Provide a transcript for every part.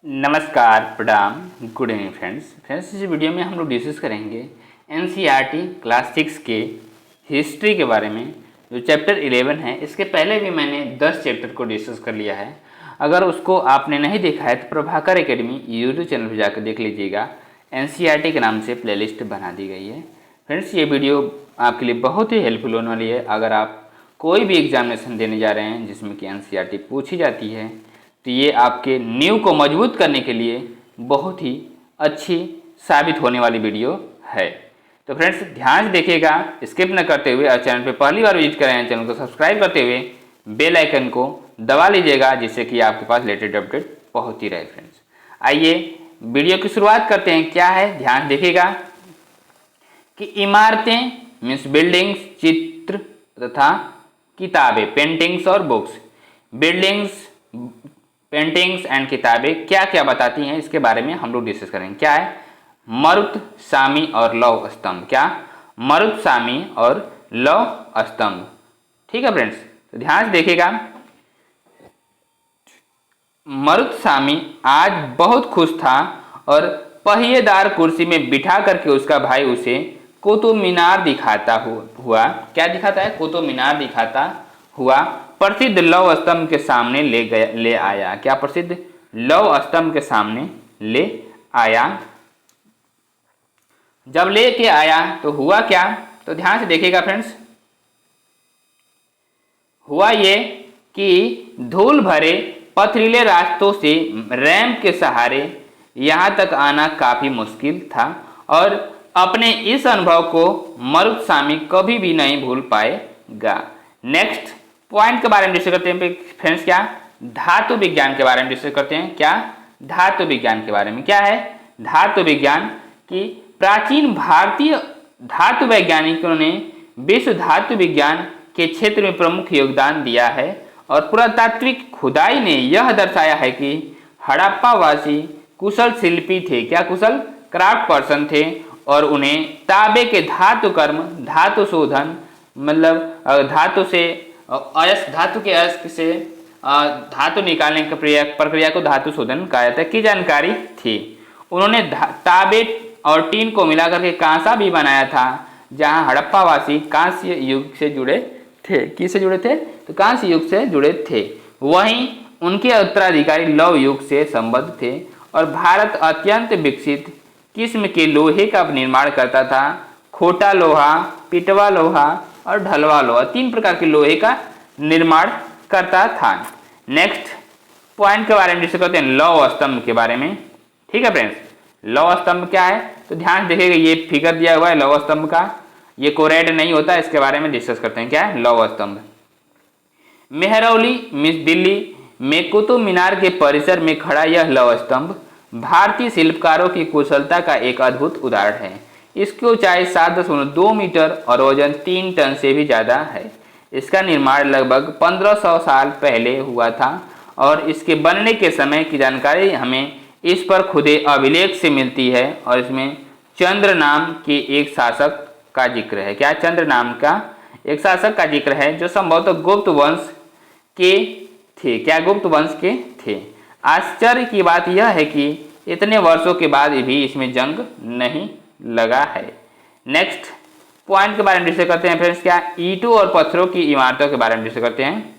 नमस्कार, प्रणाम, good evening friends. इस वीडियो में हम लोग डिस्कस करेंगे एनसीईआरटी क्लास 6 के हिस्ट्री के बारे में। जो चैप्टर 11 है, इसके पहले भी मैंने 10 चैप्टर को डिस्कस कर लिया है। अगर उसको आपने नहीं देखा है तो प्रभाकर एकेडमी यूट्यूब चैनल पर जाकर देख लीजिएगा। एनसीईआरटी के नाम से प्लेलिस्ट बना दी गई है। फ्रेंड्स, ये वीडियो आपके लिए बहुत ही हेल्पफुल होने वाली है। अगर आप कोई भी एग्जामिनेशन देने जा रहे हैं जिसमें कि एनसीईआरटी पूछी जाती है, तो ये आपके नींव को मजबूत करने के लिए बहुत ही अच्छी साबित होने वाली वीडियो है। तो फ्रेंड्स, ध्यान से देखिएगा, स्किप न करते हुए। और चैनल पे पहली बार विजिट कर रहे हैं, चैनल को सब्सक्राइब करते हुए बेल आइकन को दबा लीजिएगा, जिससे कि आपके पास लेटेस्ट अपडेट पहुंचती रहे। फ्रेंड्स, आइए वीडियो की शुरुआत करते हैं। क्या है, ध्यान देखिएगा कि इमारतें मीन्स बिल्डिंग्स, चित्र तथा किताबें, पेंटिंग्स और बुक्स, बिल्डिंग्स, पेंटिंग्स एंड किताबें क्या क्या बताती हैं, इसके बारे में हम लोग डिस्कस करेंगे। क्या है, मरुत्सामी और लौह स्तंभ। क्या, मरुत्सामी और लौह स्तंभ। ठीक है फ्रेंड्स, तो ध्यान से देखिएगा। मरुत्सामी आज बहुत खुश था और पहिएदार कुर्सी में बिठा करके उसका भाई उसे कुतुब मीनार दिखाता हुआ, क्या दिखाता है, कुतुब मीनार दिखाता हुआ प्रसिद्ध लौह स्तंभ के सामने ले आया। क्या, प्रसिद्ध लौह स्तंभ के सामने ले आया। जब लेके आया तो हुआ क्या, तो ध्यान से देखिएगा फ्रेंड्स। हुआ ये कि धूल भरे पथरीले रास्तों से रैंप के सहारे यहां तक आना काफी मुश्किल था और अपने इस अनुभव को मरुत्सामी कभी भी नहीं भूल पाएगा। नेक्स्ट पॉइंट के बारे में डिस्कस करते हैं फ्रेंड्स। क्या, धातु विज्ञान के बारे में डिस्कस करते हैं। क्या, धातु विज्ञान के बारे में। क्या है, धातु विज्ञान की प्राचीन भारतीय धातु वैज्ञानिकों ने विश्व धातु विज्ञान के क्षेत्र में प्रमुख योगदान दिया है और पुरातात्विक खुदाई ने यह दर्शाया है कि हड़प्पावासी कुशल शिल्पी थे। क्या, कुशल क्राफ्ट पर्सन थे और उन्हें तांबे के धातु कर्म, धातु शोधन, मतलब धातु से धातु के अयस्क से धातु निकालने की प्रक्रिया को धातु शोधन कहा जाता है की जानकारी थी। उन्होंने तांबे और टीन को मिलाकर के कांसा भी बनाया था, जहां हड़प्पावासी कांस्य युग से जुड़े थे। किससे जुड़े थे, तो कांस्य युग से जुड़े थे। वहीं उनके उत्तराधिकारी लौह युग से संबद्ध थे और भारत अत्यंत विकसित किस्म के लोहे का निर्माण करता था। खोटा लोहा, पिटवा लोहा और ढलवा लोहा, 3 प्रकार के लोहे का निर्माण करता था। नेक्स्ट पॉइंट के बारे में डिस्कस करते हैं, लौह स्तंभ के बारे में। ठीक है फ्रेंड्स, लौह स्तंभ क्या है, तो ध्यान देखिएगा, ये फिगर दिया हुआ है लौह स्तंभ का, ये कोरेड नहीं होता, इसके बारे में डिस्कस करते हैं। क्या है, लौह स्तंभ। मेहरौली मिस दिल्ली में कुतुब मीनार के परिसर में खड़ा यह लौह स्तंभ भारतीय शिल्पकारों की कुशलता का एक अद्भुत उदाहरण है। इसकी ऊंचाई 7.2 मीटर और वजन 3 टन से भी ज़्यादा है। इसका निर्माण लगभग 1500 साल पहले हुआ था और इसके बनने के समय की जानकारी हमें इस पर खुदे अभिलेख से मिलती है और इसमें चंद्र नाम के एक शासक का जिक्र है। क्या, चंद्र नाम का एक शासक का जिक्र है जो संभवतः गुप्त वंश के थे। क्या, गुप्त वंश के थे। आश्चर्य की बात यह है कि इतने वर्षों के बाद भी इसमें जंग नहीं लगा है। नेक्स्ट पॉइंट के बारे में डिस्कस करते हैं फ्रेंड्स। क्या, ईंटों और पत्थरों की इमारतों के बारे में डिस्कस करते हैं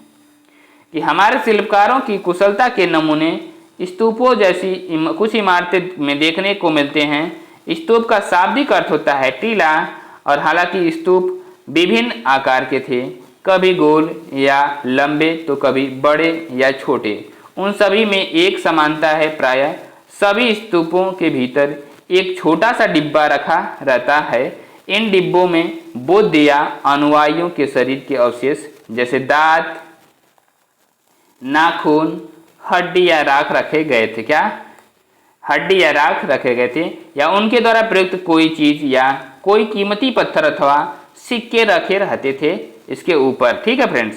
कि हमारे शिल्पकारों की कुशलता के नमूने स्तूपों जैसी कुछ इमारतें में देखने को मिलते हैं। स्तूप का शाब्दिक अर्थ होता है टीला, और हालांकि स्तूप विभिन्न आकार के थे, कभी गोल या लंबे तो कभी बड़े या छोटे। उन सभी में एक समानता है, प्रायः सभी स्तूपों के भीतर एक छोटा सा डिब्बा रखा रहता है। इन डिब्बों में बुद्ध या अनुयायियों के शरीर के अवशेष जैसे दांत, नाखून, हड्डी या राख रखे गए थे। क्या, हड्डी या राख रखे गए थे, या उनके द्वारा प्रयुक्त कोई चीज या कोई कीमती पत्थर अथवा सिक्के रखे रहते थे इसके ऊपर। ठीक है फ्रेंड्स,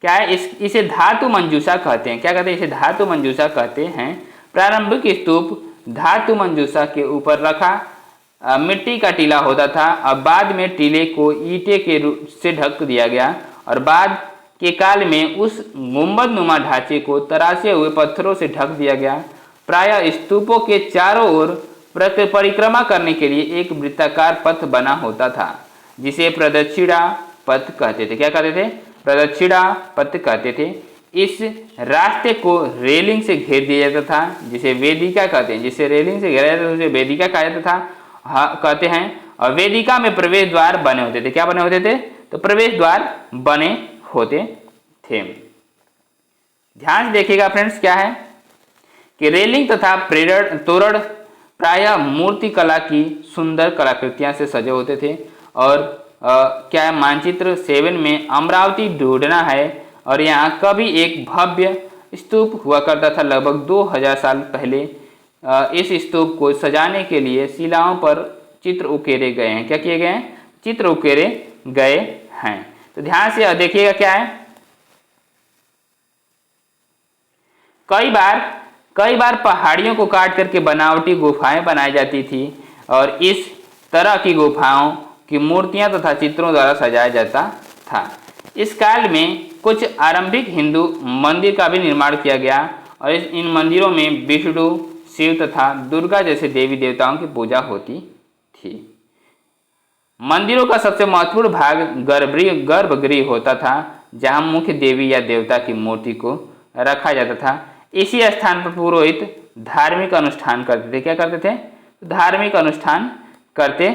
क्या है, इसे धातु मंजूषा कहते हैं। क्या कहते हैं, इसे धातु मंजूषा कहते हैं। प्रारंभिक स्तूप धातु मंजूषा के ऊपर रखा मिट्टी का टीला होता था। अब बाद में टीले को ईंटे के रूप से ढक दिया गया और बाद के काल में उस गुंबद नुमा ढांचे को तराशे हुए पत्थरों से ढक दिया गया। प्रायः स्तूपों के चारों ओर परिक्रमा करने के लिए एक वृत्ताकार पथ बना होता था, जिसे प्रदक्षिणा पथ कहते थे। क्या कहते थे? प्रदक्षिणा पथ कहते थे। इस रास्ते को रेलिंग से घेर दिया जाता था, जिसे वेदिका कहते हैं। जिसे रेलिंग से घेरा जाता था उसे वेदिका कहा जाता था, कहते हैं। और वेदिका में प्रवेश द्वार बने होते थे। क्या बने होते थे? तो प्रवेश द्वार बने होते थे। ध्यान से देखिएगा फ्रेंड्स, क्या है कि रेलिंग तथा तोरण प्रायः मूर्ति कला की सुंदर कलाकृतियां से सजे होते थे। और क्या है, मानचित्र 7 में अमरावती ढूंढना है और यहाँ कभी एक भव्य स्तूप हुआ करता था। लगभग 2000 साल पहले इस स्तूप को सजाने के लिए शिलाओं पर चित्र उकेरे गए हैं। क्या किए गए हैं? चित्र उकेरे गए हैं। तो ध्यान से देखिएगा, क्या है, कई बार पहाड़ियों को काट करके बनावटी गुफाएं बनाई जाती थी और इस तरह की गुफाओं की मूर्तियां तथा चित्रों द्वारा सजाया जाता था। इस काल में कुछ आरंभिक हिंदू मंदिर का भी निर्माण किया गया और इन मंदिरों में विष्णु, शिव तथा दुर्गा जैसे देवी देवताओं की पूजा होती थी। मंदिरों का सबसे महत्वपूर्ण भाग गर्भगृह होता था, जहां मुख्य देवी या देवता की मूर्ति को रखा जाता था। इसी स्थान पर पुरोहित धार्मिक अनुष्ठान करते थे। क्या करते थे? धार्मिक अनुष्ठान करते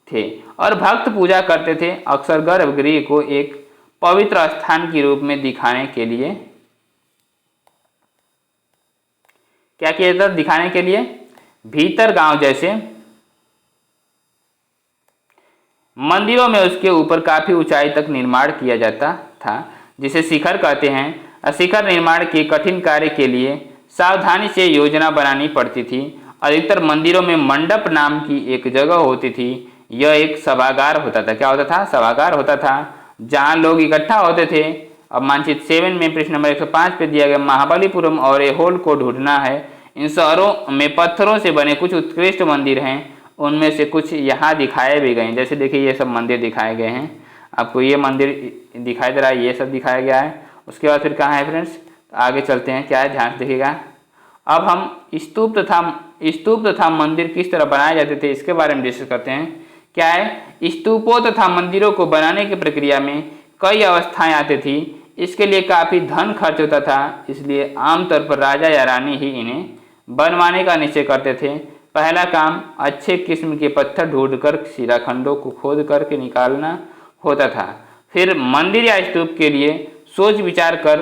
थे और भक्त पूजा करते थे। अक्सर गर्भगृह को एक पवित्र स्थान के रूप में दिखाने के लिए क्या किया जाता? दिखाने के लिए भीतर गांव जैसे मंदिरों में उसके ऊपर काफी ऊंचाई तक निर्माण किया जाता था, जिसे शिखर कहते हैं। शिखर निर्माण के कठिन कार्य के लिए सावधानी से योजना बनानी पड़ती थी। अधिकतर मंदिरों में मंडप नाम की एक जगह होती थी। यह एक सभागार होता था। क्या होता था? सभागार होता था, जहां लोग इकट्ठा होते थे। अब मानचित्र 7 में पृष्ठ नंबर 105 पे दिया गया महाबलीपुरम और ऐहोल को ढूंढना है। इन शहरों में पत्थरों से बने कुछ उत्कृष्ट मंदिर हैं। उनमें से कुछ यहाँ दिखाए भी गए। जैसे देखिए, ये सब मंदिर दिखाए गए हैं। आपको ये मंदिर दिखाई दे रहा है, ये सब दिखाया गया है। उसके बाद फिर कहाँ है फ्रेंड्स? तो आगे चलते हैं, क्या है, ध्यान से देखिएगा। अब हम स्तूप तथा मंदिर किस तरह बनाए जाते थे इसके बारे में डिस्कस करते हैं। क्या है, स्तूपों तथा मंदिरों को बनाने की प्रक्रिया में कई अवस्थाएं आती थी। इसके लिए काफ़ी धन खर्च होता था, इसलिए आमतौर पर राजा या रानी ही इन्हें बनवाने का निश्चय करते थे। पहला काम अच्छे किस्म के पत्थर ढूंढकर शिलाखंडों को खोद करके निकालना होता था। फिर मंदिर या स्तूप के लिए सोच विचार कर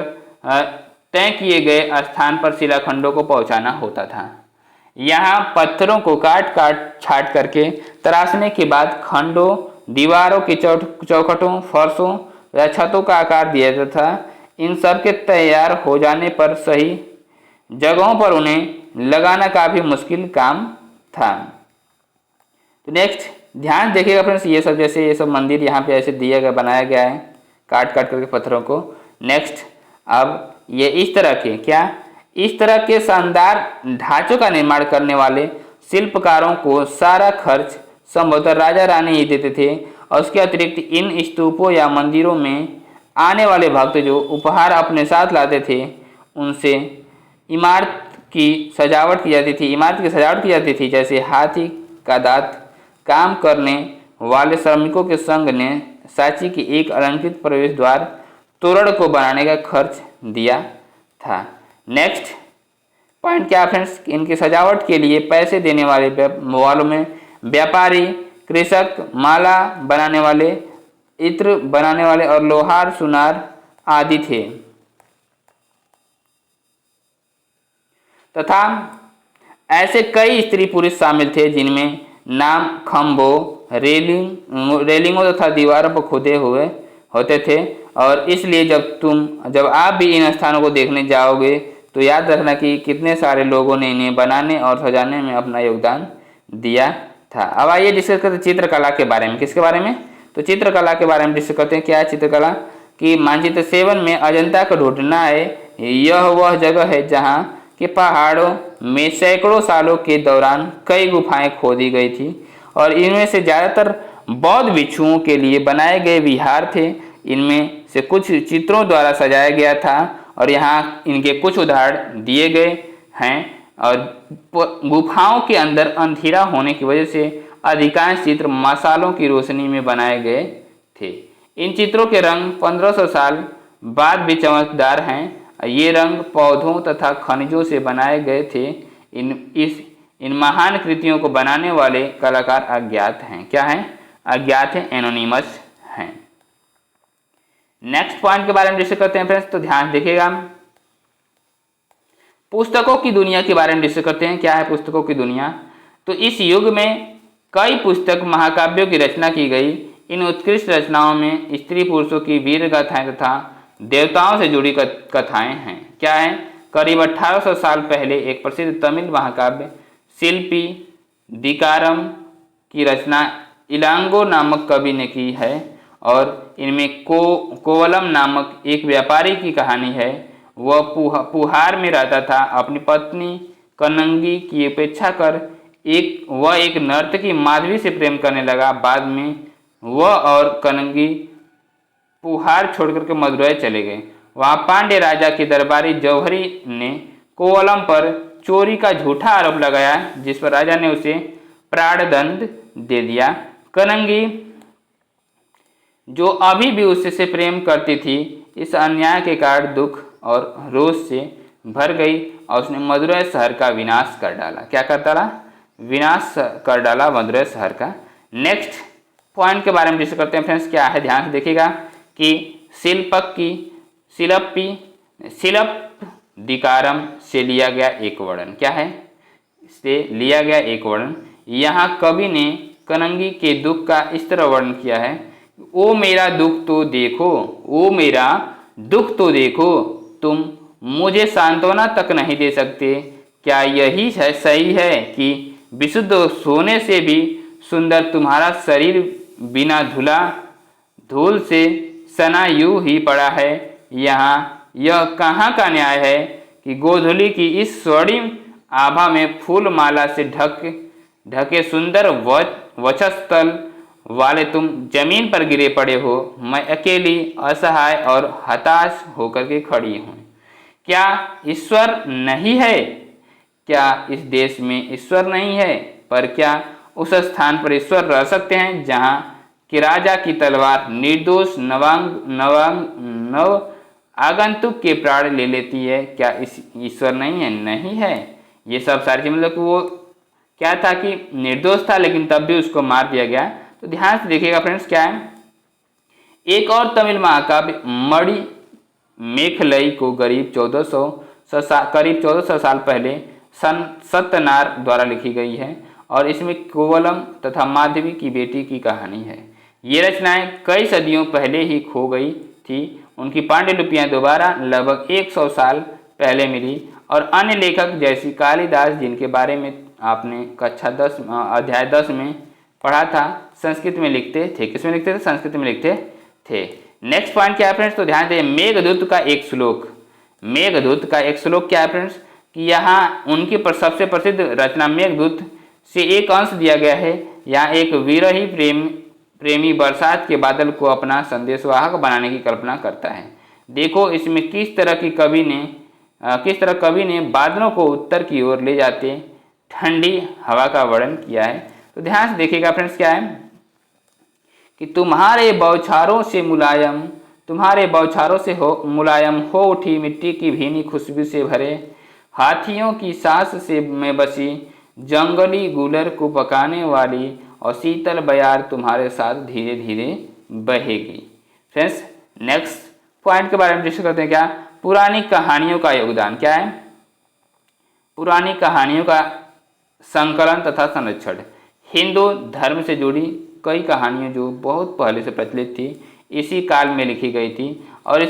तय किए गए स्थान पर शिलाखंडों को पहुंचाना होता था। यहाँ पत्थरों को काट छाट करके तराशने के बाद खंडों, दीवारों की चौखटों, फर्शों या छतों का आकार दिया जाता था। इन सब के तैयार हो जाने पर सही जगहों पर उन्हें लगाना काफ़ी मुश्किल काम था। तो नेक्स्ट ध्यान देखिएगा फ्रेंड्स, ये सब जैसे ये सब मंदिर यहाँ पे ऐसे दिया गया, बनाया गया है काट करके पत्थरों को। नेक्स्ट, अब ये इस तरह के शानदार ढांचों का निर्माण करने वाले शिल्पकारों को सारा खर्च संभवतः राजा रानी ही देते थे। और उसके अतिरिक्त इन स्तूपों या मंदिरों में आने वाले भक्त जो उपहार अपने साथ लाते थे, उनसे इमारत की सजावट की जाती थी। जैसे हाथी का दांत काम करने वाले श्रमिकों के संघ ने सांची की एक अलंकृत प्रवेश द्वार तोरण को बनाने का खर्च दिया था। नेक्स्ट पॉइंट क्या फ्रेंड्स, इनकी सजावट के लिए पैसे देने वालों में व्यापारी, कृषक, माला बनाने वाले, इत्र बनाने वाले और लोहार, सुनार आदि थे तथा ऐसे कई स्त्री पुरुष शामिल थे जिनमें नाम खंभों, रेलिंगों तथा दीवारों पर खुदे हुए होते थे। और इसलिए जब आप भी इन स्थानों को देखने जाओगे तो याद रखना कि कितने सारे लोगों ने इन्हें बनाने और सजाने में अपना योगदान दिया था। अब आइए डिस्कस करते हैं चित्रकला के बारे में। किसके बारे में? तो चित्रकला के बारे में डिस्कस करते हैं। क्या है चित्रकला? कि मानचित्र 7 में अजंता को ढूंढना है। यह वह जगह है जहाँ के पहाड़ों में सैकड़ों सालों के दौरान कई गुफाएं खोदी गई थी और इनमें से ज़्यादातर बौद्ध भिक्षुओं के लिए बनाए गए विहार थे। इनमें से कुछ चित्रों द्वारा सजाया गया था और यहाँ इनके कुछ उदाहरण दिए गए हैं। और गुफाओं के अंदर अंधेरा होने की वजह से अधिकांश चित्र मसालों की रोशनी में बनाए गए थे। इन चित्रों के रंग 1500 साल बाद भी चमकदार हैं। ये रंग पौधों तथा खनिजों से बनाए गए थे। इन महान कृतियों को बनाने वाले कलाकार अज्ञात हैं। क्या हैं? अज्ञात हैं, एनोनिमस हैं। नेक्स्ट पॉइंट के बारे में डिस्कस करते हैं फ्रेंड्स, तो ध्यान देखिएगा। पुस्तकों की दुनिया के बारे में डिस्कस करते हैं। क्या है पुस्तकों की दुनिया? तो इस युग में कई पुस्तक महाकाव्यों की रचना की गई। इन उत्कृष्ट रचनाओं में स्त्री पुरुषों की वीर गाथाएं तथा देवताओं से जुड़ी कथाएं हैं। क्या है? करीब 1800 साल पहले एक प्रसिद्ध तमिल महाकाव्य शिल्पी दिकारम की रचना इलांगो नामक कवि ने की है और इनमें कोवलम नामक एक व्यापारी की कहानी है। वह पुहार में रहता था। अपनी पत्नी कनंगी की उपेक्षा कर वह एक नर्तकी माधवी से प्रेम करने लगा। बाद में वह और कनंगी पुहार छोड़कर के मदुरै चले गए। वहाँ पांड्य राजा के दरबारी जौहरी ने कोवलम पर चोरी का झूठा आरोप लगाया, जिस पर राजा ने उसे प्राणदंड दे दिया। कनंगी, जो अभी भी उससे प्रेम करती थी, इस अन्याय के कारण दुख और रोष से भर गई और उसने मदुरै शहर का विनाश कर डाला। क्या कर डाला? विनाश कर डाला मदुरै शहर का। नेक्स्ट पॉइंट के बारे में डिस्कस करते हैं फ्रेंड्स। क्या है? ध्यान से देखिएगा कि शिल्प दिकारम से लिया गया एक वर्णन। क्या है? से लिया गया एक वर्णन। यहाँ कवि ने कनंगी के दुख का इस तरह वर्णन किया है, ओ मेरा दुख तो देखो, ओ मेरा दुख तो देखो, तुम मुझे सांत्वना तक नहीं दे सकते। क्या यही सही है कि विशुद्ध सोने से भी सुंदर तुम्हारा शरीर बिना धूल से सना यूं ही पड़ा है? यहाँ यह कहाँ का न्याय है कि गोधूली की इस स्वर्णिम आभा में फूल माला से ढके सुंदर वक्षस्थल वाले तुम जमीन पर गिरे पड़े हो। मैं अकेली, असहाय और हताश होकर के खड़ी हूँ। क्या ईश्वर नहीं है? क्या इस देश में ईश्वर नहीं है? पर क्या उस स्थान पर ईश्वर रह सकते हैं जहाँ कि राजा की तलवार निर्दोष नव आगंतुक के प्राण ले लेती है? क्या इस ईश्वर नहीं है? नहीं है। ये सब सारी चीज, मतलब वो क्या था कि निर्दोष था, लेकिन तब भी उसको मार दिया गया। तो ध्यान से देखिएगा फ्रेंड्स। क्या है? एक और तमिल महाकाव्य मणि मेखलई को करीब 1400 साल पहले सत्यनार द्वारा लिखी गई है और इसमें कोवलम तथा माधवी की बेटी की कहानी है। ये रचनाएं कई सदियों पहले ही खो गई थी। उनकी पांडुलिपियां दोबारा लगभग 100 साल पहले मिली और अन्य लेखक जैसी कालिदास, जिनके बारे में आपने कक्षा 10 अध्याय 10 में पढ़ा था, संस्कृत में लिखते थे। किसमें लिखते थे? संस्कृत में लिखते थे। नेक्स्ट पॉइंट क्या है फ्रेंड्स? तो ध्यान दीजिए, मेघदूत का एक श्लोक। मेघदूत का एक श्लोक क्या है फ्रेंड्स? कि यहाँ उनकी सबसे प्रसिद्ध रचना मेघदूत से एक अंश दिया गया है। यहाँ एक विरही प्रेमी बरसात के बादल को अपना संदेशवाहक बनाने की कल्पना करता है। देखो इसमें किस तरह कवि ने बादलों को उत्तर की ओर ले जाते ठंडी हवा का वर्णन किया है। तो ध्यान से देखिएगा फ्रेंड्स। क्या है कि तुम्हारे बौछारों से मुलायम हो उठी मिट्टी की भीनी खुशबू से भरे हाथियों की सांस से में बसी जंगली गुलर को पकाने वाली और शीतल बयार तुम्हारे साथ धीरे धीरे बहेगी। फ्रेंड्स, नेक्स्ट पॉइंट के बारे में डिस्कस करते हैं। क्या? पुरानी कहानियों का योगदान। क्या है? पुरानी कहानियों का संकलन तथा संरक्षण। हिंदू धर्म से जुड़ी कई कहानियाँ जो बहुत पहले से प्रचलित थी, इसी काल में लिखी गई थी और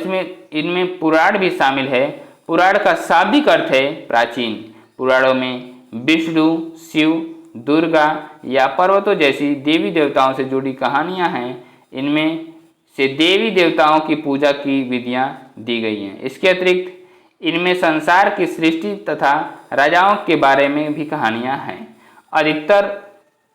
इनमें पुराण भी शामिल है। पुराण का शाब्दिक अर्थ है प्राचीन। पुराणों में विष्णु, शिव, दुर्गा या पर्वतों जैसी देवी देवताओं से जुड़ी कहानियां हैं। इनमें से देवी देवताओं की पूजा की विधियां दी गई हैं। इसके अतिरिक्त इनमें संसार की सृष्टि तथा राजाओं के बारे में भी कहानियां हैं। अधिकतर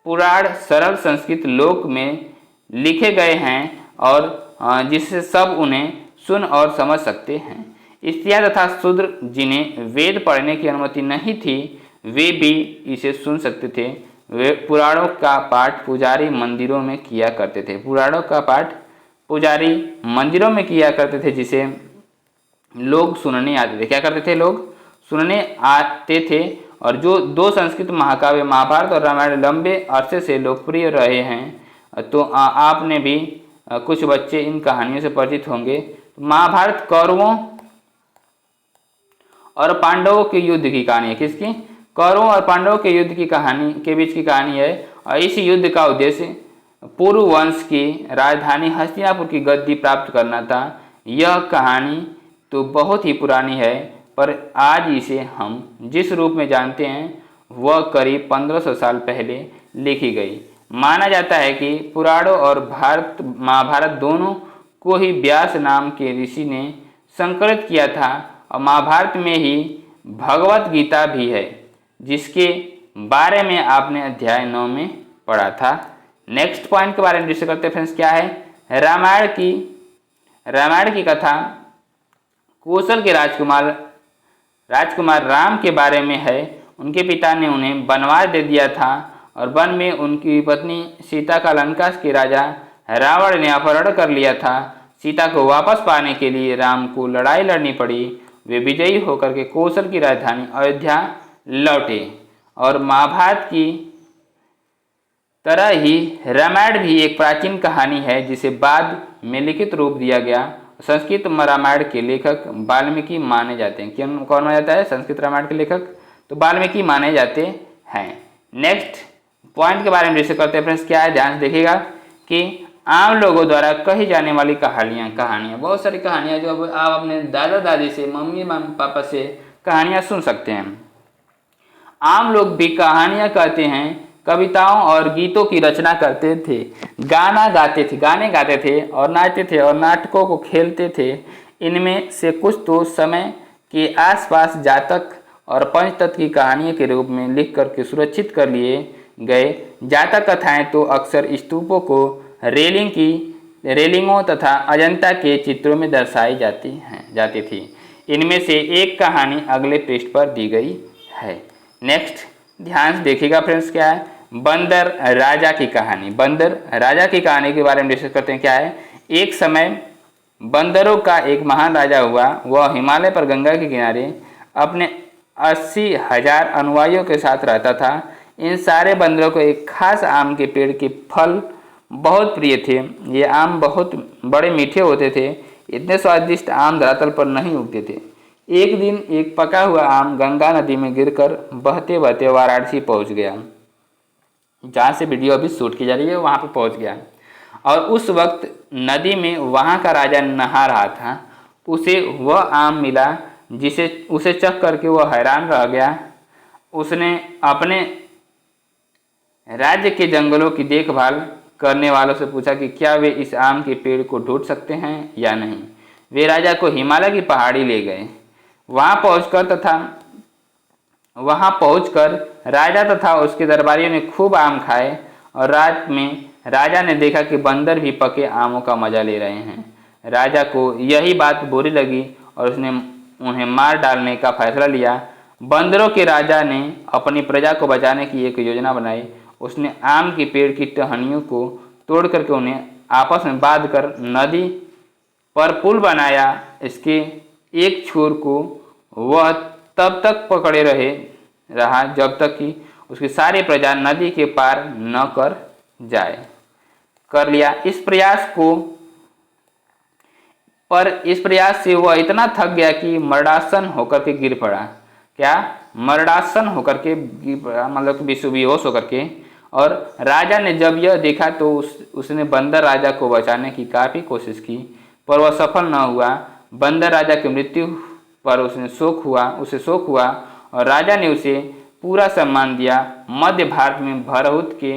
पुराण सरल संस्कृत लोक में लिखे गए हैं और जिससे सब उन्हें सुन और समझ सकते हैं। स्त्रियां तथा शूद्र, जिन्हें वेद पढ़ने की अनुमति नहीं थी, वे भी इसे सुन सकते थे। वे पुराणों का पाठ पुजारी मंदिरों में किया करते थे। पुराणों का पाठ पुजारी मंदिरों में किया करते थे, जिसे लोग सुनने आते थे। क्या करते थे? लोग सुनने आते थे। और जो दो संस्कृत महाकाव्य महाभारत और रामायण लंबे अरसे से लोकप्रिय रहे हैं, तो आपने भी कुछ बच्चे इन कहानियों से परिचित होंगे। महाभारत कौरवों और पांडवों के युद्ध की कहानी है। किसकी? कौरवों और पांडवों के युद्ध की कहानी के बीच की कहानी है। और इस युद्ध का उद्देश्य पुरु वंश की राजधानी हस्तिनापुर की गद्दी प्राप्त करना था। यह कहानी तो बहुत ही पुरानी है, पर आज इसे हम जिस रूप में जानते हैं वह करीब 1500 साल पहले लिखी गई। माना जाता है कि पुराणों और महाभारत दोनों को ही व्यास नाम के ऋषि ने संकलित किया था। और महाभारत में ही भगवत गीता भी है, जिसके बारे में आपने अध्याय 9 में पढ़ा था। नेक्स्ट पॉइंट के बारे में डिस्कस करते हैं फ्रेंड्स। क्या है? रामायण की कथा कौशल के राजकुमार राम के बारे में है। उनके पिता ने उन्हें वनवास दे दिया था और वन में उनकी पत्नी सीता का लंका के राजा रावण ने अपहरण कर लिया था। सीता को वापस पाने के लिए राम को लड़ाई लड़नी पड़ी। वे विजयी होकर के कौशल की राजधानी अयोध्या लौटे। और महाभारत की तरह ही रामायण भी एक प्राचीन कहानी है, जिसे बाद में लिखित रूप दिया गया। संस्कृत रामायण के लेखक वाल्मीकि माने जाते हैं। क्यों कौन माना जाता है संस्कृत रामायण के लेखक? तो वाल्मीकि माने जाते हैं। नेक्स्ट पॉइंट के बारे में डिस्कस करते हैं फ्रेंड्स। क्या है? ध्यान से देखिएगा कि आम लोगों द्वारा कही जाने वाली कहानियाँ बहुत सारी कहानियाँ जो आप अपने दादा दादी से, मम्मी पापा से कहानियाँ सुन सकते हैं। आम लोग भी कहानियाँ कहते हैं, कविताओं और गीतों की रचना करते थे, गाने गाते थे और नाचते थे और नाटकों को खेलते थे। इनमें से कुछ तो समय के आसपास जातक और पंचतत्व की कहानियों के रूप में लिख करके सुरक्षित कर लिए गए। जातक कथाएं तो अक्सर स्तूपों को रेलिंगों तथा अजंता के चित्रों में दर्शाई जाती थी। इनमें से एक कहानी अगले पृष्ठ पर दी गई है। नेक्स्ट ध्यान से देखिएगा फ्रेंड्स। क्या है? बंदर राजा की कहानी। बंदर राजा की कहानी के बारे में डिस्कस करते हैं। क्या है? एक समय बंदरों का एक महान राजा हुआ। वह हिमालय पर गंगा के किनारे अपने 80,000 अनुयायियों के साथ रहता था। इन सारे बंदरों को एक खास आम के पेड़ के फल बहुत प्रिय थे। ये आम बहुत बड़े मीठे होते थे। इतने स्वादिष्ट आम धरातल पर नहीं उगते थे। एक दिन एक पका हुआ आम गंगा नदी में गिरकर बहते बहते वाराणसी पहुंच गया। जहाँ से वीडियो अभी शूट की जा रही है वहाँ पे पहुंच गया। और उस वक्त नदी में वहाँ का राजा नहा रहा था। उसे वह आम मिला जिसे उसे चख करके वह हैरान रह गया। उसने अपने राज्य के जंगलों की देखभाल करने वालों से पूछा कि क्या वे इस आम के पेड़ को ढूंढ सकते हैं या नहीं। वे राजा को हिमालय की पहाड़ी ले गए। वहाँ पहुंचकर राजा तथा उसके दरबारियों ने खूब आम खाए। और रात में राजा ने देखा कि बंदर भी पके आमों का मजा ले रहे हैं। राजा को यही बात बुरी लगी और उसने उन्हें मार डालने का फैसला लिया। बंदरों के राजा ने अपनी प्रजा को बचाने की एक योजना बनाई। उसने आम के पेड़ की टहनियों को तोड़ करके उन्हें आपस में बांध कर नदी पर पुल बनाया। इसके एक छोर को वह तब तक पकड़े रहा जब तक कि उसकी सारी प्रजा नदी के पार न कर लिया। इस प्रयास से वह इतना थक गया कि मरणासन होकर के गिर पड़ा। क्या? मरणासन होकर के गिर पड़ा, मतलब बेहोश होकर के। और राजा ने जब यह देखा तो उसने बंदर राजा को बचाने की काफ़ी कोशिश की, पर वह सफल न हुआ। बंदर राजा की मृत्यु पर उसे शोक हुआ और राजा ने उसे पूरा सम्मान दिया। मध्य भारत में भरहुत के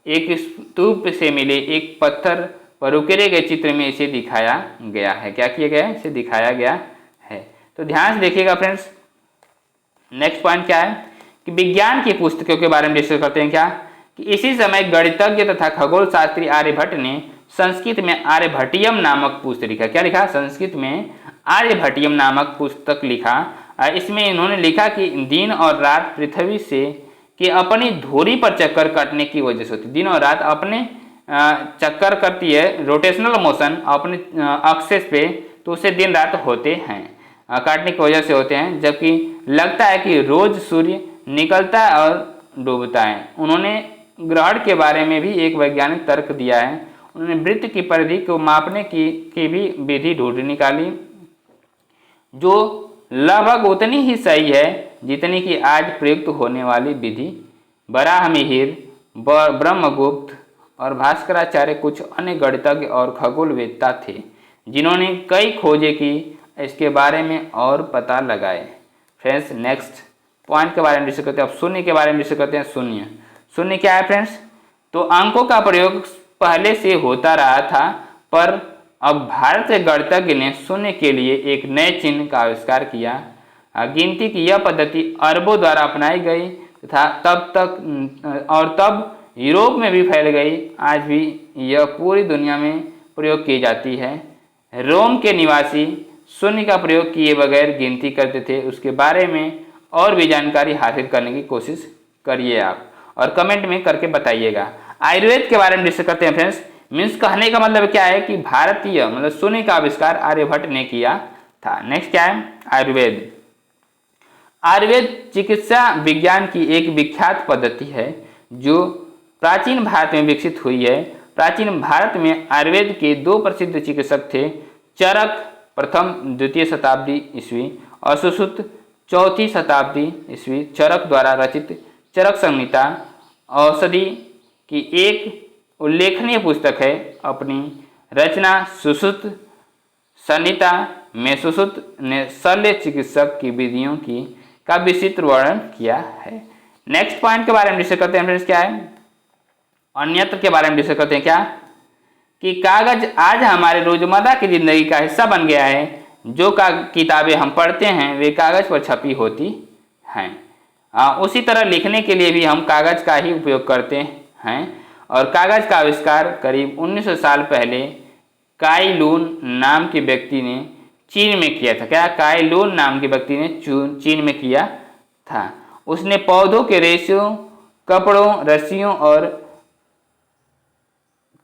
एक स्तूप से मिले एक पत्थर पर उकेरे गए चित्र में इसे दिखाया गया है। क्या किया गया है? इसे दिखाया गया है। तो ध्यान से देखिएगा फ्रेंड्स। नेक्स्ट पॉइंट क्या है कि विज्ञान की पुस्तकों के बारे में डिस्कस करते हैं। क्या कि इसी समय गणितज्ञ तथा खगोल शास्त्री आर्यभट्ट ने संस्कृत में आर्यभट्टियम नामक पुस्तक लिखा। क्या लिखा? संस्कृत में आर्यभट्टियम नामक पुस्तक लिखा। इसमें इन्होंने लिखा कि दिन और रात पृथ्वी से कि अपनी धुरी पर चक्कर काटने की वजह से होती है। दिन और रात अपने चक्कर करती है, रोटेशनल मोशन अपने एक्सिस पे, तो उससे दिन रात होते हैं, काटने की वजह से होते हैं। जबकि लगता है कि रोज सूर्य निकलता है और डूबता है। उन्होंने ग्रहण के बारे में भी एक वैज्ञानिक तर्क दिया है। उन्होंने वृत्त की परिधि को मापने की भी विधि ढूंढ निकाली, जो लगभग उतनी ही सही है जितनी कि आज प्रयुक्त होने वाली विधि। बराहमिहिर, ब्रह्मगुप्त और भास्कराचार्य कुछ अन्य गणितज्ञ और खगोलवेत्ता थे जिन्होंने कई खोजें की इसके बारे में और पता लगाए। फ्रेंड्स, नेक्स्ट पॉइंट के बारे में डिस्कस करते हैं। अब शून्य के बारे में डिस्कस करते हैं। शून्य, शून्य क्या है फ्रेंड्स? तो अंकों का प्रयोग पहले से होता रहा था, पर अब भारत के गणितज्ञ ने शून्य के लिए एक नए चिन्ह का आविष्कार किया। गिनती की यह पद्धति अरबों द्वारा अपनाई गई तथा तब यूरोप में भी फैल गई। आज भी यह पूरी दुनिया में प्रयोग की जाती है। रोम के निवासी शून्य का प्रयोग किए बगैर गिनती करते थे। उसके बारे में और भी जानकारी हासिल करने की कोशिश करिए आप, और कमेंट में करके बताइएगा। आयुर्वेद के बारे में डिस्कस करते हैं फ्रेंड्स। मीन्स कहने का मतलब क्या है कि भारतीय मतलब शून्य का आविष्कार आर्यभट्ट ने किया था। नेक्स्ट क्या है? आयुर्वेद। आयुर्वेद चिकित्सा विज्ञान की एक विख्यात पद्धति है जो प्राचीन भारत में विकसित हुई है। प्राचीन भारत में आयुर्वेद के दो प्रसिद्ध चिकित्सक थे, चरक प्रथम द्वितीय शताब्दी ईस्वी और सुश्रुत चौथी शताब्दी ईस्वी। चरक द्वारा रचित चरक संहिता औषधि की एक उल्लेखनीय पुस्तक है। अपनी रचना सुश्रुत संहिता में सुश्रुत ने शल्य चिकित्सक की विधियों का विचित्र वर्णन किया है। नेक्स्ट पॉइंट के बारे में डिस्कस करते हैं फ्रेंड्स। क्या है? अन्यत्र के बारे में डिस्कस करते हैं। क्या कि कागज आज हमारे रोजमर्रा की जिंदगी का हिस्सा बन गया है। जो किताबें हम पढ़ते हैं वे कागज पर छपी होती हैं। उसी तरह लिखने के लिए भी हम कागज का ही उपयोग करते हैं, और कागज का आविष्कार करीब 1900 साल पहले काई लून नाम के व्यक्ति ने चीन में किया था। क्या? काई लून नाम के व्यक्ति ने चीन में किया था। उसने पौधों के रेशों, कपड़ों, रस्सियों और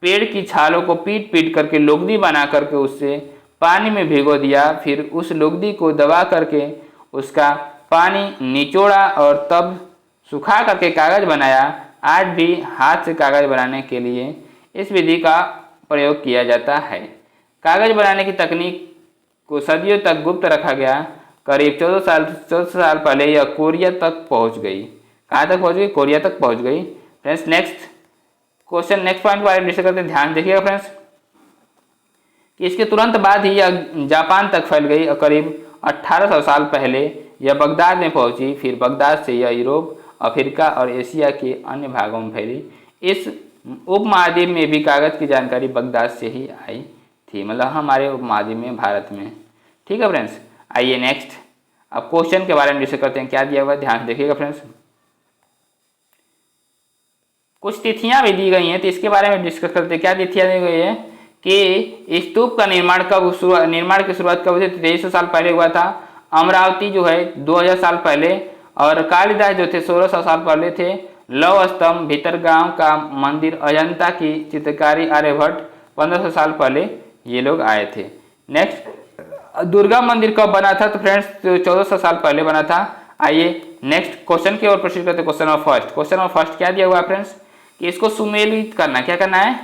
पेड़ की छालों को पीट पीट करके लुगदी बना करके उससे पानी में भिगो दिया। फिर उस लुगदी को दबा करके उसका पानी निचोड़ा और तब सुखा करके कागज बनाया। आज भी हाथ से कागज बनाने के लिए इस विधि का प्रयोग किया जाता है। कागज बनाने की तकनीक को सदियों तक गुप्त रखा गया। करीब 1400 साल पहले यह कोरिया तक पहुंच गई। कहाँ तक पहुंच गई? कोरिया तक पहुंच गई। Friends, next question, next point के बारे में डिस्कस करते हैं। ध्यान देखिएगा फ्रेंड्स कि इसके तुरंत बाद ही यह जापान तक फैल गई और करीब 1800 साल पहले यह बगदाद में पहुंची। फिर बगदाद से यह यूरोप, अफ्रीका और एशिया के अन्य भागों में फैली। इस उपमहाद्वीप में भी कागज की जानकारी बगदाद से ही आई थी, मतलब हमारे उपमहाद्वीप में, भारत में। ठीक है फ्रेंड्स, आइए नेक्स्ट अब क्वेश्चन के बारे में डिस्कस करते हैं। क्या दिया हुआ है ध्यान देखिएगा फ्रेंड्स। कुछ तिथियां भी दी गई हैं तो इसके बारे में डिस्कस करते हैं। क्या तिथियां दी गई है कि स्तूप का निर्माण की शुरुआत कब हुई? 2300 साल पहले हुआ था। अमरावती जो है 2000 साल पहले, और कालिदास जो थे 1600 साल पहले थे। लौह स्तंभ, भीतरगांव का मंदिर, अजंता की चित्रकारी आर्यभट्ट 1500 साल पहले ये लोग आए थे। नेक्स्ट, दुर्गा मंदिर कब बना था? तो फ्रेंड्स 1400 साल पहले बना था। आइए नेक्स्ट क्वेश्चन की ओर प्रोसीड करते हैं। Question number first. Question number first क्या दिया हुआ है फ्रेंड्स कि इसको सुमेलित करना। क्या करना है?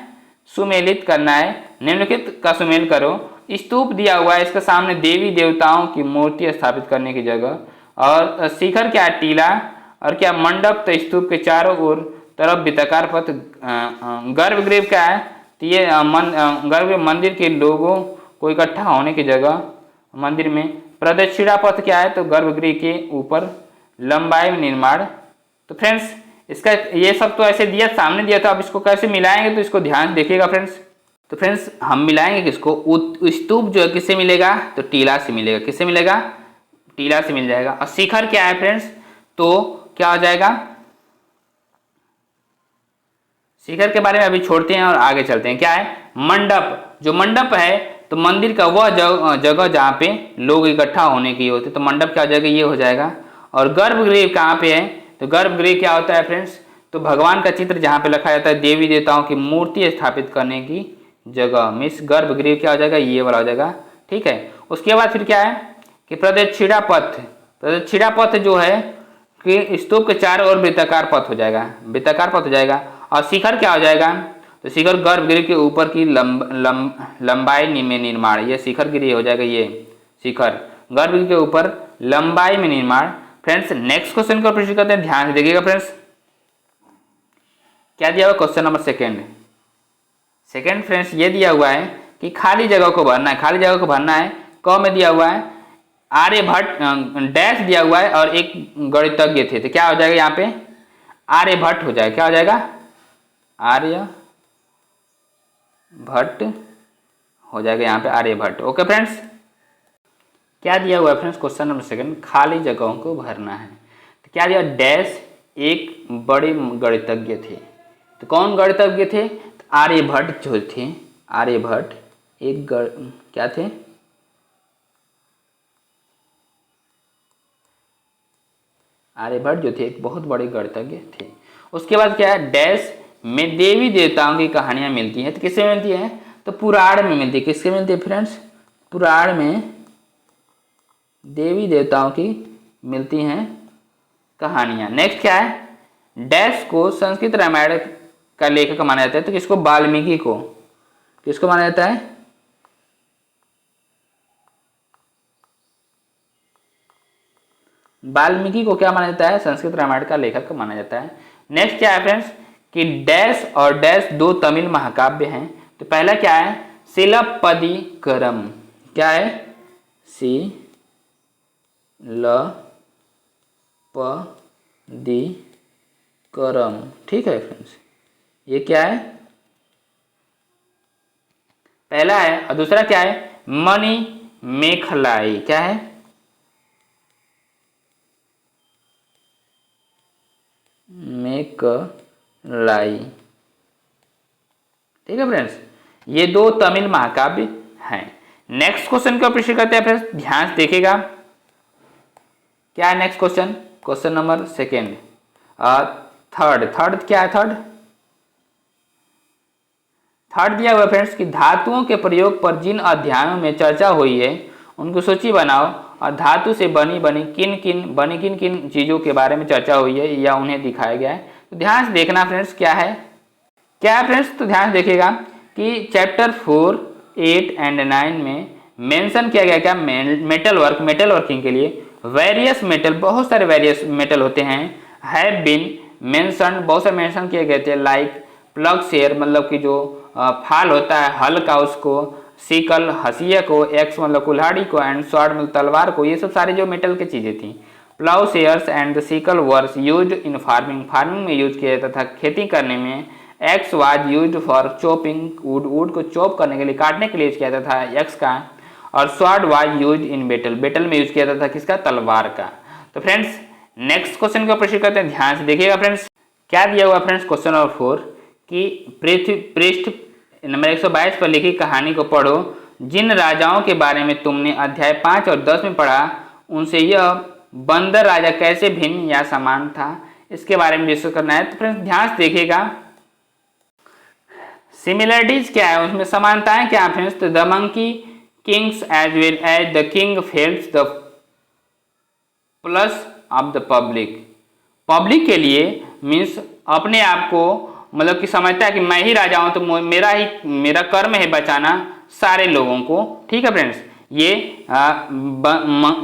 सुमेलित करना है। निम्नलिखित का सुमेल करो। स्तूप दिया हुआ है, इसके सामने देवी देवताओं की मूर्ति स्थापित करने की जगह, और शिखर क्या है? टीला, और क्या मंडप? तो स्तूप के चारों ओर तरफ वृत्ताकार पथ। गर्भगृह क्या है? तो ये गर्भगृह मंदिर के लोगों को इकट्ठा होने की जगह मंदिर में। प्रदक्षिणा पथ क्या है? तो गर्भगृह के ऊपर लंबाई में निर्माण। तो फ्रेंड्स इसका ये सब तो ऐसे दिया, सामने दिया था। अब इसको कैसे मिलाएंगे तो इसको ध्यान देखिएगा फ्रेंड्स। तो फ्रेंड्स हम मिलाएंगे किसको? स्तूप जो है किससे मिलेगा? तो टीला से मिलेगा। किससे मिलेगा? टीला से मिल जाएगा। और शिखर क्या है फ्रेंड्स? तो क्या हो जाएगा? शिखर के बारे में अभी छोड़ते हैं और आगे चलते हैं। क्या है? मंडप। जो मंडप है तो मंदिर का वह जगह जहाँ पे लोग इकट्ठा होने की होते, तो मंडप क्या हो जाएगा, ये हो जाएगा। और गर्भगृह कहाँ पे है, तो गर्भगृह क्या होता है फ्रेंड्स, तो भगवान का चित्र जहाँ पे रखा जाता है, देवी देवताओं की मूर्ति स्थापित करने की जगह, मीन्स गर्भगृह क्या हो जाएगा, ये वाला हो जाएगा। ठीक है, उसके बाद फिर क्या है कि प्रदक्षिणा पथ, प्रदक्षिणा पथ जो है कि स्तूप के चारों ओर वृत्ताकार पथ हो जाएगा, वृत्ताकार पथ हो जाएगा। और शिखर क्या हो जाएगा, तो शिखर गर्भगृह के ऊपर की लंबाई में निर्माण, ये शिखर गृह हो जाएगा, ये शिखर गर्भगृह के ऊपर लंबाई में निर्माण। फ्रेंड्स नेक्स्ट क्वेश्चन को प्रश्न करते हैं, ध्यान से देखिएगा फ्रेंड्स। क्या दिया हुआ क्वेश्चन नंबर सेकंड फ्रेंड्स, ये दिया हुआ है कि खाली जगह को भरना है, खाली जगह को भरना है। क में दिया हुआ है आर्यभट्ट डैश दिया हुआ है और एक गणितज्ञ थे, तो क्या हो जाएगा यहाँ पे आर्यभट्ट हो जाएगा, क्या हो जाएगा आर्यभट्ट हो जाएगा यहाँ पे आर्यभट्ट। ओके फ्रेंड्स, क्या दिया हुआ है फ्रेंड्स क्वेश्चन नंबर सेकंड, खाली जगहों को भरना है। तो क्या दिया, डैश एक बड़े गणितज्ञ थे, तो कौन गणितज्ञ थे, तो आर्यभट्ट जो थे, आर्यभट्ट एक क्या थे, आर्यभट्ट जो थे एक बहुत बड़े गणितज्ञ थे। उसके बाद क्या है, डैश में देवी देवताओं की कहानियां मिलती हैं, तो किससे मिलती है, तो पुराण में मिलती है। किससे मिलती है फ्रेंड्स, पुराण में देवी देवताओं की मिलती हैं कहानियां। नेक्स्ट क्या है, डैश को संस्कृत रामायण का लेखक माना जाता है, तो किसको, वाल्मीकि को, किसको माना जाता है, वाल्मीकि को क्या माना जाता है, संस्कृत रामायण का लेखक माना जाता है। नेक्स्ट क्या है फ्रेंड्स कि डैश और डैश दो तमिल महाकाव्य हैं, तो पहला क्या है, सिलप्पदिकरम, क्या है, सिलप्पदिकरम। ठीक है फ्रेंड्स, ये क्या है, पहला है। और दूसरा क्या है, मणिमेखलाई, क्या है, मेखलाई। ठीक है फ्रेंड्स, ये दो तमिल महाकाव्य हैं। नेक्स्ट क्वेश्चन का प्रश्न करते हैं फ्रेंड्स, ध्यान से देखिएगा। क्या है next question, question number second, third क्या है, थर्ड दिया हुआ फ्रेंड्स कि धातुओं के प्रयोग पर जिन अध्यायों में चर्चा हुई है उनको सूची बनाओ, और धातु से बनी किन किन चीजों के बारे में चर्चा हुई है या उन्हें दिखाया गया है। तो ध्यान से देखना फ्रेंड्स, क्या है फ्रेंड्स, तो ध्यान से देखिएगा कि चैप्टर 4, 8 एंड 9 में मेंशन किया गया क्या, मेटल वर्किंग के लिए वेरियस मेटल, बहुत सारे वेरियस मेटल होते हैं, हैव बीन मेंशन, बहुत सारे मेंशन किए गए थे, लाइक प्लग शेयर मतलब कि जो फाल होता है हल का उसको, सिकल हसिया को, एक्स मतलब कुल्हाड़ी को, एंड स्वॉर्ड मतलब तलवार को, ये सब सारे जो मेटल की चीजें थी। Plough shares and the sickle were used in farming में यूज किया जाता था, खेती करने में। Axe was used for chopping wood को चॉप करने के लिए, काटने के लिए यूज किया जाता था एक्स का। और sword was used in battle में यूज किया जाता था किसका, तलवार का। तो फ्रेंड्स नेक्स्ट क्वेश्चन का प्रश्न करते हैं, ध्यान से देखिएगा फ्रेंड्स। क्या दिया हुआ फ्रेंड्स क्वेश्चन नंबर 4 कि पृष्ठ नंबर 122 पर लिखी कहानी को पढ़ो, जिन राजाओं के बारे में तुमने अध्याय 5 और 10 में पढ़ा उनसे यह बंदर राजा कैसे भिन्न या समान था, इसके बारे में डिस्कस करना है। तो फ्रेंड्स ध्यान से देखिएगा, सिमिलरिटीज क्या है, उसमें समानताएं क्या है फ्रेंड्स। तो the monkey kings as well as the king fails the plus of the public के लिए मीन्स अपने आप को मतलब कि समझता है कि मैं ही राजा हूं, तो मेरा कर्म है बचाना सारे लोगों को। ठीक है फ्रेंड्स, ये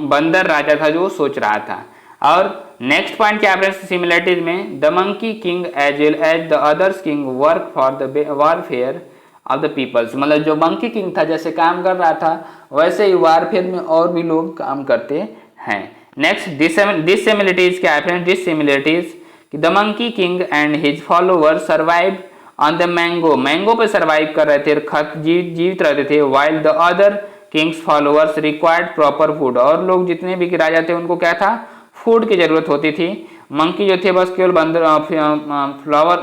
बंदर राजा था जो सोच रहा था। और नेक्स्ट पॉइंट क्या है फ्रेंड्स सिमिलरिटीज में, the monkey king as well as the others king work for the welfare of the peoples, मतलब जो मंकी किंग था जैसे काम कर रहा था वैसे ही वारफेयर में और भी लोग काम करते हैं। नेक्स्ट डिससिमिलरिटीज क्या है friends, dissimilarities the monkey king and his followers survive on the mango पे सर्वाइव कर रहे थे, जीवित रहते थे, while the other kings followers required proper food, और लोग जितने भी राजा थे उनको क्या था, फूड की जरूरत होती थी। मंकी जो थे बस केवल फ्लावर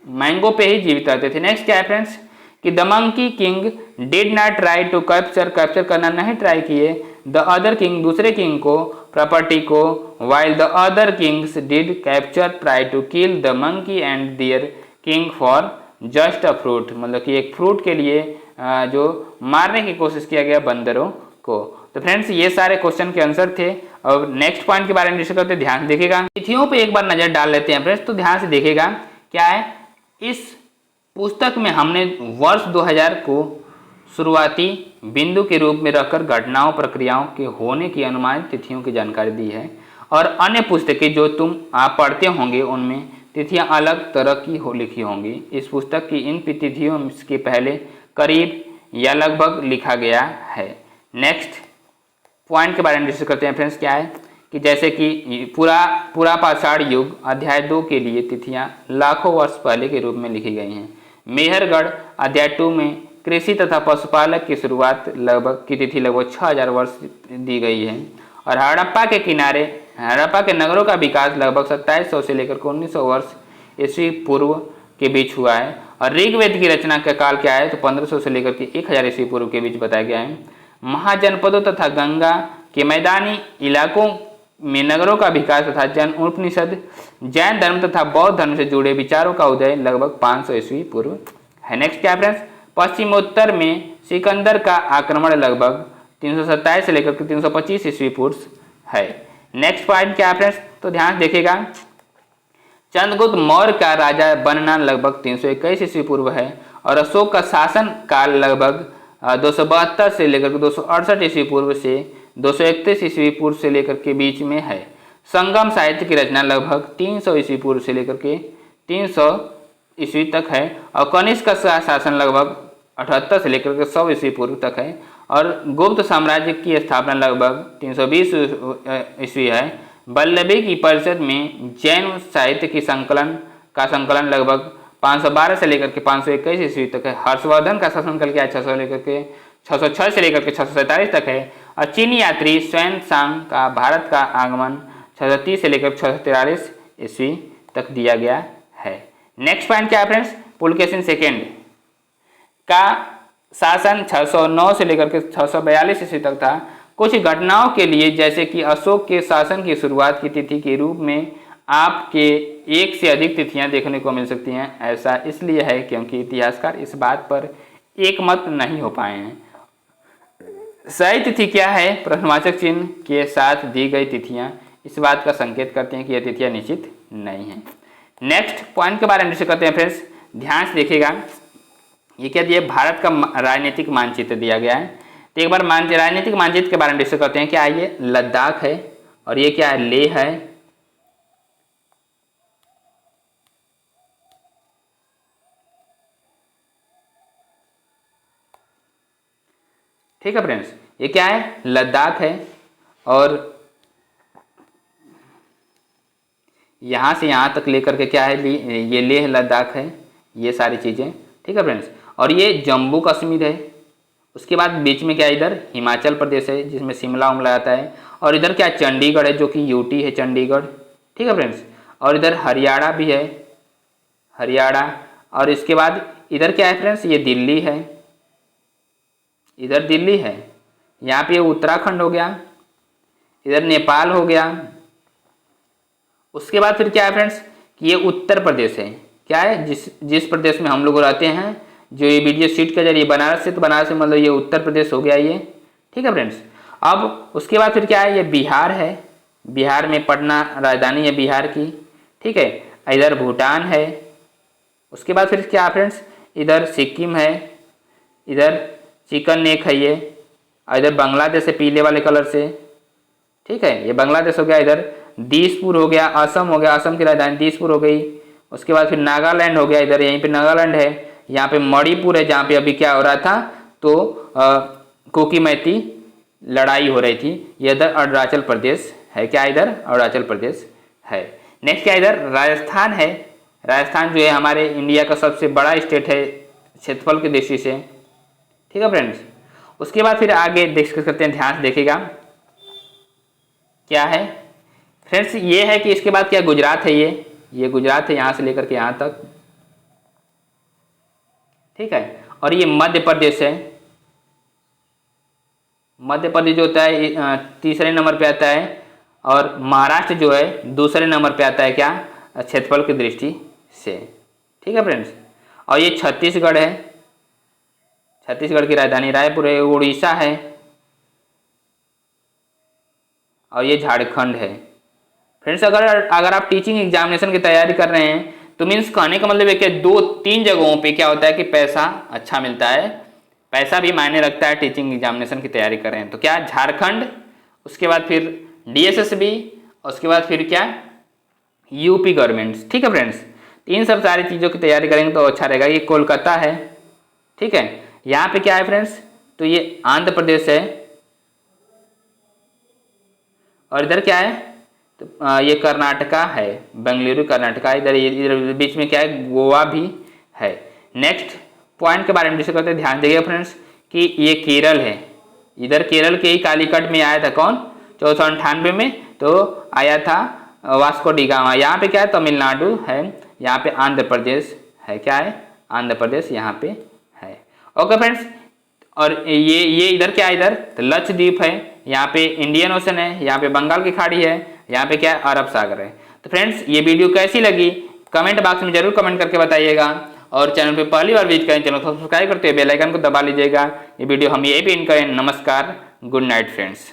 मैंगो पे ही जीवित रहते थे। नेक्स्ट क्या है फ्रेंड्स कि the monkey king did not try to capture, capture करना नहीं ट्राई किए, द अदर किंग, दूसरे किंग को, प्रॉपर्टी को, while the other kings did capture try to kill the monkey and their king for just a fruit, मतलब कि एक fruit के लिए जो मारने की कोशिश किया गया बंदरों को। तो फ्रेंड्स ये सारे क्वेश्चन के आंसर थे। और नेक्स्ट पॉइंट के बारे में डिस्कस करते हैं, ध्यान से देखिएगा। तिथियों पे एक बार नजर डाल लेते हैं फ्रेंड्स, तो ध्यान से देखिएगा क्या है। इस पुस्तक में हमने वर्ष 2000 को शुरुआती बिंदु के रूप में रखकर घटनाओं प्रक्रियाओं के होने की अनुमानित तिथियों की जानकारी दी है, और अन्य पुस्तकें जो आप पढ़ते होंगे उनमें तिथियां अलग तरह की लिखी होंगी। इस पुस्तक की इन तिथियों के पहले करीब या लगभग लिखा गया है। नेक्स्ट पॉइंट के बारे में डिस्कस करते हैं फ्रेंड्स, क्या है कि जैसे कि पूरा पाषाण युग अध्याय 2 के लिए तिथियां लाखों वर्ष पहले के रूप में लिखी गई हैं। मेहरगढ़ अध्याय 2 में कृषि तथा पशुपालक की शुरुआत लगभग की तिथि लगभग 6000 वर्ष दी गई है। और हड़प्पा के नगरों का विकास लगभग 2700 से लेकर 1900 वर्ष ईस्वी पूर्व के बीच हुआ है। और ऋग्वेद की रचना का काल क्या है, तो 1500 से लेकर के 1000 ईस्वी पूर्व के बीच बताया गया है। महाजनपदों तथा गंगा के मैदानी इलाकों में नगरों का विकास तथा जन उपनिषद, जैन धर्म तथा बौद्ध धर्म से जुड़े विचारों का उदय लगभग 500 ईस्वी पूर्व है। नेक्स्ट क्या फ्रेंड्स, पश्चिमोत्तर में सिकंदर का आक्रमण लगभग 327 से लेकर 325 ईस्वी पूर्व है। नेक्स्ट पॉइंट क्या फ्रेंड्स, तो ध्यान देखिएगा, चंद्रगुप्त मौर्य का राजा बनना लगभग 321 ईस्वी पूर्व है। और अशोक का शासन काल लगभग 272 से लेकर 268 ईस्वी पूर्व से 231 ईस्वी पूर्व से लेकर के बीच में है। संगम साहित्य की रचना लगभग 300 ईस्वी पूर्व से लेकर के 300 ईस्वी तक है। और कनिष्क का शासन लगभग 78 से लेकर के 100 ईस्वी पूर्व तक है। और गुप्त साम्राज्य की स्थापना लगभग 320 ईस्वी है। वल्लभी की परिषद में जैन साहित्य की संकलन लगभग 512 से लेकर के 521 ईस्वी तक है। हर्षवर्धन का शासनकाल क्या है, 606 से लेकर के 647 तक है। और चीनी यात्री स्वयं सांग का भारत का आगमन 630 से लेकर 643 ईस्वी तक दिया गया है। नेक्स्ट पॉइंट क्या है फ्रेंड्स, पुलकेशिन सेकेंड का शासन 609 से लेकर के 642 ईस्वी तक था। कुछ घटनाओं के लिए जैसे कि अशोक के शासन की शुरुआत की तिथि के रूप में आपके एक से अधिक तिथियां देखने को मिल सकती हैं। ऐसा इसलिए है क्योंकि इतिहासकार इस बात पर एक मत नहीं हो पाए हैं। सही तिथि क्या है, प्रश्नवाचक चिन्ह के साथ दी गई तिथियां इस बात का संकेत करते हैं कि यह तिथियां निश्चित नहीं हैं। नेक्स्ट पॉइंट के बारे में डिस्कस करते हैं फ्रेंड्स, ध्यान से देखिएगा। ये क्या दिया, भारत का राजनीतिक मानचित्र दिया गया है। तो एक बार राजनीतिक मानचित्र के बारे में डिस्कस करते हैं। क्या ये लद्दाख है, और ये क्या है, लेह है। ठीक है फ्रेंड्स, ये क्या है, लद्दाख है। और यहाँ से यहाँ तक लेकर के क्या है, ये लेह लद्दाख है, ये सारी चीज़ें। ठीक है फ्रेंड्स, और ये जम्मू कश्मीर है। उसके बाद बीच में क्या है, इधर हिमाचल प्रदेश है जिसमें शिमला उमला आता है। और इधर क्या चंडीगढ़ है जो कि यूटी है, चंडीगढ़। ठीक है फ्रेंड्स, और इधर हरियाणा भी है, हरियाणा। और इसके बाद इधर क्या है फ्रेंड्स, ये दिल्ली है, इधर दिल्ली है। यहाँ पे उत्तराखंड हो गया, इधर नेपाल हो गया। उसके बाद फिर क्या है फ्रेंड्स कि ये उत्तर प्रदेश है। क्या है, जिस प्रदेश में हम लोग रहते हैं, जो ये वीडियो शीट के जरिए बनारस से, तो बनारस से मतलब ये उत्तर प्रदेश हो गया ये। ठीक है फ्रेंड्स, अब उसके बाद फिर क्या है, ये बिहार है। बिहार में पटना राजधानी है बिहार की। ठीक है, इधर भूटान है। उसके बाद फिर क्या फ्रेंड्स, इधर सिक्किम है, इधर चिकन नेक है ये। और इधर बांग्लादेश है पीले वाले कलर से। ठीक है, ये बांग्लादेश हो गया। इधर दिसपुर हो गया, असम हो गया, असम की राजधानी दिसपुर हो गई। उसके बाद फिर नागालैंड हो गया, इधर यहीं पे नागालैंड है। यहाँ पे मणिपुर है जहाँ पे अभी क्या हो रहा था, तो कोकीमैती लड़ाई हो रही थी। ये इधर अरुणाचल प्रदेश है। क्या इधर अरुणाचल प्रदेश है। नेक्स्ट क्या इधर राजस्थान है। राजस्थान जो है हमारे इंडिया का सबसे बड़ा स्टेट है क्षेत्रफल की दृष्टि से। ठीक है फ्रेंड्स, उसके बाद फिर आगे डिस्कस करते हैं, ध्यान से देखिएगा क्या है फ्रेंड्स। ये है कि इसके बाद क्या, गुजरात है। ये गुजरात है यहाँ से लेकर के यहाँ तक। ठीक है, और ये मध्य प्रदेश है। मध्य प्रदेश जो होता है तीसरे नंबर पे आता है, और महाराष्ट्र जो है दूसरे नंबर पे आता है क्या, क्षेत्रफल की दृष्टि से। ठीक है फ्रेंड्स, और ये छत्तीसगढ़ है, छत्तीसगढ़ की राजधानी रायपुर है। उड़ीसा है, और ये झारखंड है। फ्रेंड्स अगर आप टीचिंग एग्जामिनेशन की तैयारी कर रहे हैं तो मीन्स कहने का मतलब है कि 2-3 जगहों पे क्या होता है कि पैसा अच्छा मिलता है, पैसा भी मायने रखता है टीचिंग एग्जामिनेशन की तैयारी कर रहे हैं तो क्या, झारखंड, उसके बाद फिर DSSB, उसके बाद फिर क्या, यूपी गवर्नमेंट्स। ठीक है फ्रेंड्स, इन सब सारी चीज़ों की तैयारी करेंगे तो अच्छा रहेगा। ये कोलकाता है, ठीक है। यहाँ पे क्या है फ्रेंड्स, तो ये आंध्र प्रदेश है, और इधर क्या है, तो ये कर्नाटका है, बेंगलुरु कर्नाटका। इधर बीच में क्या है, गोवा भी है। नेक्स्ट पॉइंट के बारे में डिस्कस करते हैं। ध्यान दीजिएगा फ्रेंड्स कि ये केरल है, इधर केरल के ही कालीकट में आया था कौन, 1498 में तो आया था वास्को डी गामा। यहाँ पे क्या है, तमिलनाडु है, यहाँ पे आंध्र प्रदेश है, क्या है, आंध्र प्रदेश यहाँ पे है। ओके फ्रेंड्स, और ये इधर क्या है, इधर तो लक्षद्वीप है, यहाँ पे इंडियन ओशन है, यहाँ पे बंगाल की खाड़ी है, यहाँ पे क्या है, अरब सागर है। तो फ्रेंड्स ये वीडियो कैसी लगी कमेंट बॉक्स में जरूर कमेंट करके बताइएगा, और चैनल पे पहली बार विजिट करें चैनल को सब्सक्राइब करते हुए बेल आइकन को दबा लीजिएगा। ये वीडियो हम यही पे इन करें। नमस्कार, गुड नाइट फ्रेंड्स।